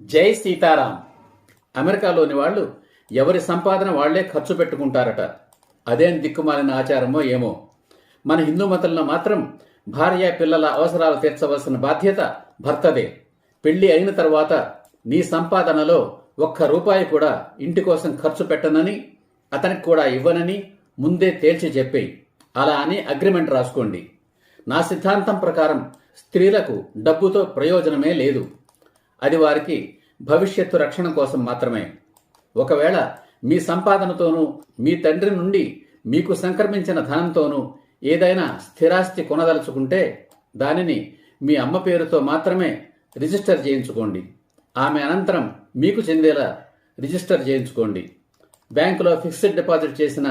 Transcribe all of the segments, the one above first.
జై సీతారాం. అమెరికాలోని వాళ్ళు ఎవరి సంపాదన వాళ్లే ఖర్చు పెట్టుకుంటారట. అదేం దిక్కుమాలిన ఆచారమో ఏమో. మన హిందూ మతంలో మాత్రం భార్య పిల్లల అవసరాలు తీర్చవలసిన బాధ్యత భర్తదే. పెళ్లి అయిన తర్వాత నీ సంపాదనలో ₹1 కూడా ఇంటి కోసం ఖర్చు పెట్టనని, అతనికి కూడా ఇవ్వనని ముందే తేల్చి చెప్పేయి. అలా అని అగ్రిమెంట్ రాసుకోండి. నా సిద్ధాంతం ప్రకారం స్త్రీలకు డబ్బుతో ప్రయోజనమే లేదు. అది వారికి భవిష్యత్తు రక్షణ కోసం మాత్రమే. ఒకవేళ మీ సంపాదనతోనూ మీ తండ్రి నుండి మీకు సంక్రమించిన ధనంతోనూ ఏదైనా స్థిరాస్తి కొనదలుచుకుంటే దానిని మీ అమ్మ పేరుతో మాత్రమే రిజిస్టర్ చేయించుకోండి. ఆమె అనంతరం మీకు చెందేలా రిజిస్టర్ చేయించుకోండి. బ్యాంకులో ఫిక్స్డ్ డిపాజిట్ చేసిన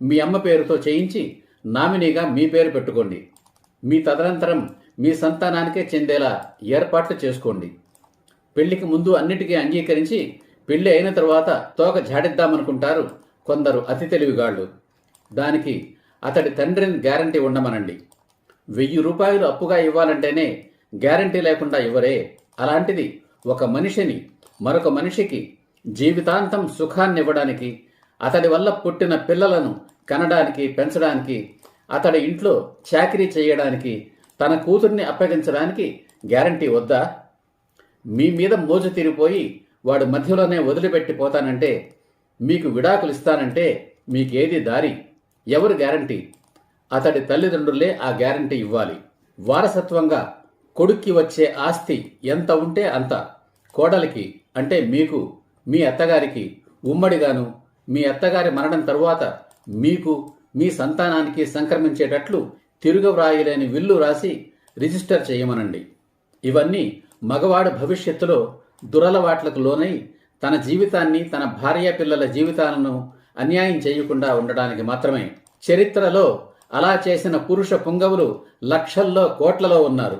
మీ అమ్మ పేరుతో చేయించి నామినీగా మీ పేరు పెట్టుకోండి. మీ తదనంతరం మీ సంతానానికే చెందేలా ఏర్పాట్లు చేసుకోండి. పెళ్లికి ముందు అన్నిటికీ అంగీకరించి పెళ్లి అయిన తర్వాత తోక జాడిద్దామనుకుంటారు కొందరు అతి తెలివిగాళ్లు. దానికి అతడి తండ్రిని గ్యారంటీ ఉండమనండి. ₹1000 అప్పుగా ఇవ్వాలంటేనే గ్యారంటీ లేకుండా ఇవ్వరే. అలాంటిది ఒక మనిషిని మరొక మనిషికి జీవితాంతం సుఖాన్ని ఇవ్వడానికి, అతడి వల్ల పుట్టిన పిల్లలను కనడానికి పెంచడానికి, అతడి ఇంట్లో చాకిరీ చేయడానికి, తన కూతుర్ని అప్పగించడానికి గ్యారంటీ వద్దా? మీ మీద మోజు తీరిపోయి వాడు మధ్యలోనే వదిలిపెట్టిపోతానంటే, మీకు విడాకులు ఇస్తానంటే మీకేది దారి? ఎవరు గ్యారంటీ? అతడి తల్లిదండ్రులే ఆ గ్యారంటీ ఇవ్వాలి. వారసత్వంగా కొడుక్కి వచ్చే ఆస్తి ఎంత ఉంటే అంత కోడలికి, అంటే మీకు, మీ అత్తగారికి ఉమ్మడిగాను, మీ అత్తగారి మరణం తరువాత మీకు, మీ సంతానానికి సంక్రమించేటట్లు తిరుగవ్రాయలేని విల్లు రాసి రిజిస్టర్ చేయమనండి. ఇవన్నీ మగవాడు భవిష్యత్తులో దురలవాట్లకు లోనై తన జీవితాన్ని, తన భార్య పిల్లల జీవితాలను అన్యాయం చేయకుండా ఉండడానికి మాత్రమే. చరిత్రలో అలా చేసిన పురుష పుంగవులు లక్షల్లో కోట్లలో ఉన్నారు.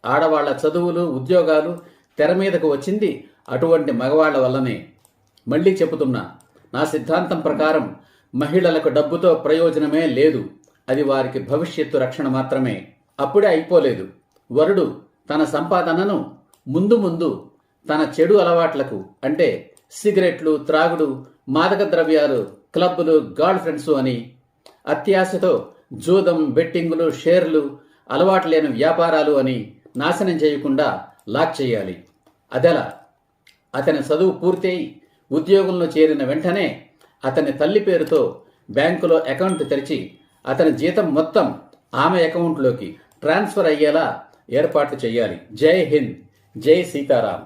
ఆడవాళ్ల చదువులు, ఉద్యోగాలు తెర మీదకు వచ్చింది అటువంటి మగవాళ్ల వల్లనే. మళ్లీ చెబుతున్నా, నా సిద్ధాంతం ప్రకారం మహిళలకు డబ్బుతో ప్రయోజనమే లేదు. అది వారికి భవిష్యత్తు రక్షణ మాత్రమే. అప్పుడే అయిపోలేదు. వరుడు తన సంపాదనను ముందు ముందు తన చెడు అలవాట్లకు, అంటే సిగరెట్లు, త్రాగుడు, మాదక ద్రవ్యాలు, క్లబ్బులు, గర్ల్ ఫ్రెండ్స్ అని, అత్యాశతో జూదం, బెట్టింగులు, షేర్లు, అలవాటు లేని వ్యాపారాలు అని నాశనం చేయకుండా లాక్ చేయాలి. అదెలా? అతని చదువు పూర్తయి ఉద్యోగంలో చేరిన వెంటనే అతని తల్లి పేరుతో బ్యాంకులో అకౌంట్ తెరిచి అతని జీతం మొత్తం ఆమె అకౌంట్లోకి ట్రాన్స్ఫర్ అయ్యేలా ఏర్పాట్లు చేయాలి. జై హింద్. జై సీతారాం.